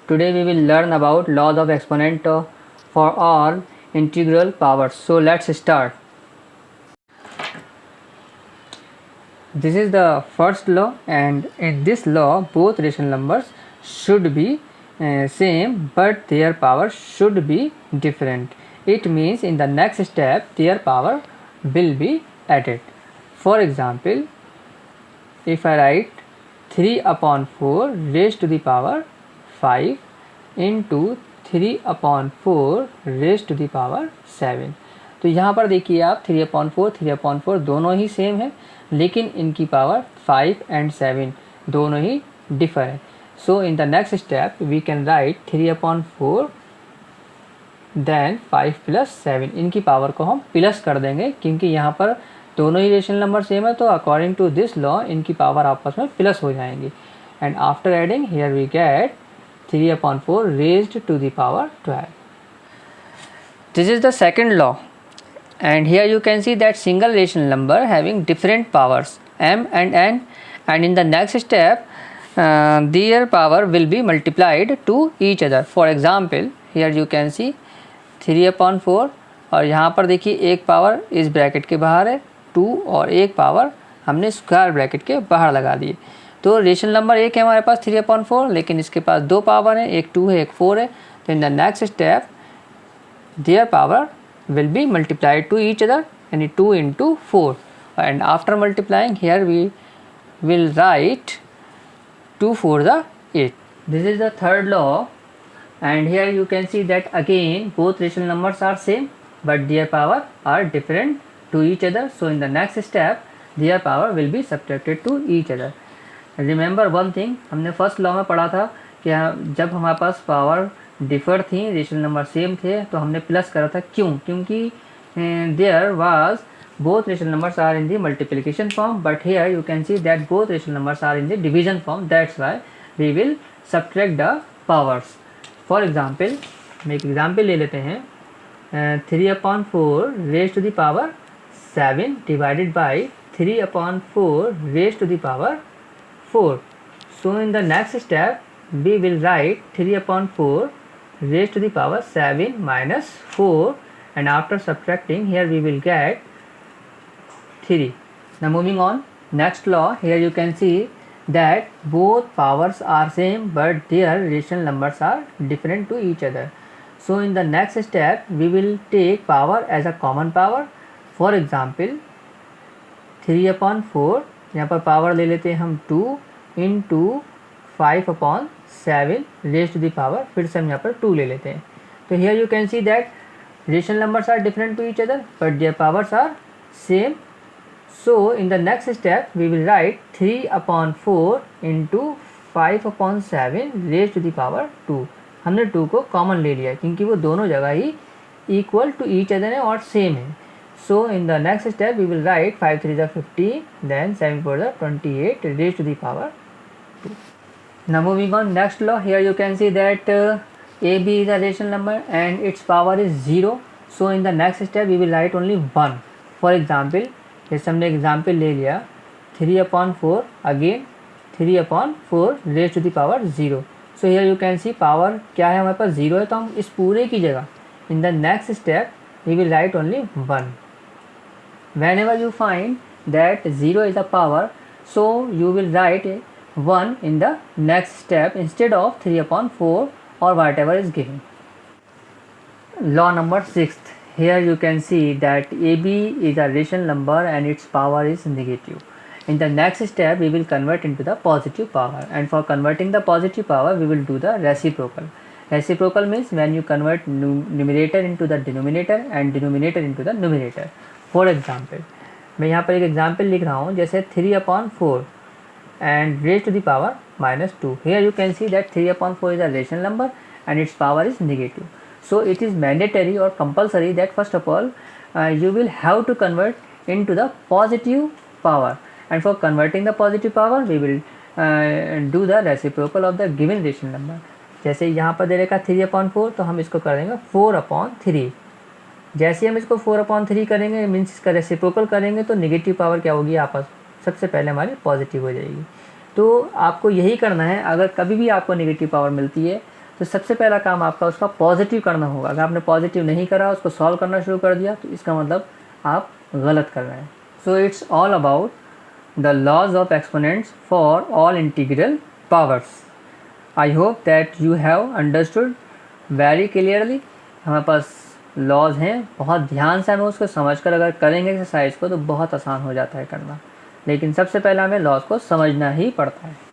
Today we will learn about laws of exponent for all integral powers. So let's start. This is the first law, and in this law both rational numbers should be same but their power should be different. It means in the next step their power will be added. For example, if I write 3/4 raised to the power 5 into 3/4 raised to the power 7. तो यहाँ पर देखिए आप 3/4 दोनों ही same है, लेकिन इनकी power 5 and 7 दोनों ही डिफर है. So in the next step we can write 3/4 then 5 + 7. इनकी पावर को हम प्लस कर देंगे क्योंकि यहाँ पर दोनों ही रेशनल नंबर सेम है, तो अकॉर्डिंग टू दिस लॉ इनकी पावर आपस में प्लस हो जाएंगी. And after adding here we get 3/4 raised to the power 12. This is the second law, and here you can see that single rational number having different powers m and n, and in the next step their power will be multiplied to each other. For example, here you can see 3/4 और यहाँ पर देखिए एक power इस bracket के बाहर है 2 और एक पावर हमने स्क्वायर ब्रैकेट के बाहर लगा दिए. तो रेशनल नंबर एक है हमारे पास 3/4, लेकिन इसके पास दो पावर है, एक 2 है एक 4 है. तो in the next step their power will be multiplied to each other, यानी 2 into 4, and after multiplying here we will write 2 4 the 8. This is the third law, and here you can see that again both rational numbers are same but their power are different to each other. So in the next step their power will be subtracted to each other. Remember one thing, हमने first law में पढ़ा था कि जब हमारे पास power differ थी, rational number same थे, तो हमने प्लस करा था. क्यों? क्योंकि there was both rational numbers are in the multiplication form, but here you can see that both rational numbers are in the division form. That's why we will subtract the powers. For example, हम एक example ले लेते हैं. 3/4 raise to the power 7 divided by 3/4 raise to the power 4. So in the next step we will write 3/4 raised to the power 7 minus 4, and after subtracting here we will get 3. Now moving on, next law, here you can see that both powers are same but their rational numbers are different to each other. So in the next step we will take power as a common power. For example, 3/4, यहाँ पर power ले लेते हैं हम 2 into 5/7 raise to the power, फिर से हम यहाँ पर 2 ले लेते हैं. तो here you can see that rational numbers are different to each other but their powers are same. So in the next step we will write 3/4 into 5/7 raise to the power 2. हमने 2 को कॉमन ले लिया क्योंकि वो दोनों जगह ही equal to each other है और सेम है. So in the next step we will write 5 3 the 15, then 7 4 the 28 raised to the power 2. Now moving on, next law, here you can see that AB is a rational number and its power is 0. So in the next step we will write only 1. For example, जैसे हमने example ले लिया 3/4, again 3/4 raised to the power 0. So here you can see power क्या है हमारे पास 0 है, तो हम इस पूरे की जगह in the next step we will write only 1. Whenever you find that 0 is a power, so you will write 1 in the next step instead of 3/4 or whatever is given. Law number 6. Here you can see that AB is a rational number and its power is negative. In the next step we will convert into the positive power, and for converting the positive power we will do the reciprocal. Reciprocal means when you convert numerator into the denominator and denominator into the numerator. For example, मैं यहाँ पर एक example लिख रहा हूँ, जैसे 3/4 and raise to the power -2. Here you can see that 3/4 is a rational number and its power is negative. So it is mandatory और compulsory that first of all you will have to convert into the positive power, and for converting the positive power we will do the reciprocal of the given rational number. जैसे यहाँ पर दे रखा 3/4, तो हम इसको कर देंगे 4/3. जैसे हम इसको 4/3 करेंगे मीन्स इसका रेसिप्रोकल करेंगे तो नेगेटिव पावर क्या होगी, आपस सबसे पहले हमारी पॉजिटिव हो जाएगी. तो आपको यही करना है. अगर कभी भी आपको नेगेटिव पावर मिलती है तो सबसे पहला काम आपका उसका पॉजिटिव करना होगा। अगर आपने पॉजिटिव नहीं करा, उसको सॉल्व करना शुरू कर दिया, तो इसका मतलब आप गलत कर रहे हैं। So it's all about the laws of exponents for all integral powers. I hope that you have understood very clearly. हमारे पास लॉज हैं, बहुत ध्यान से हमें उसको समझ कर अगर करेंगे एक्सरसाइज को तो बहुत आसान हो जाता है करना, लेकिन सबसे पहले हमें लॉज को समझना ही पड़ता है।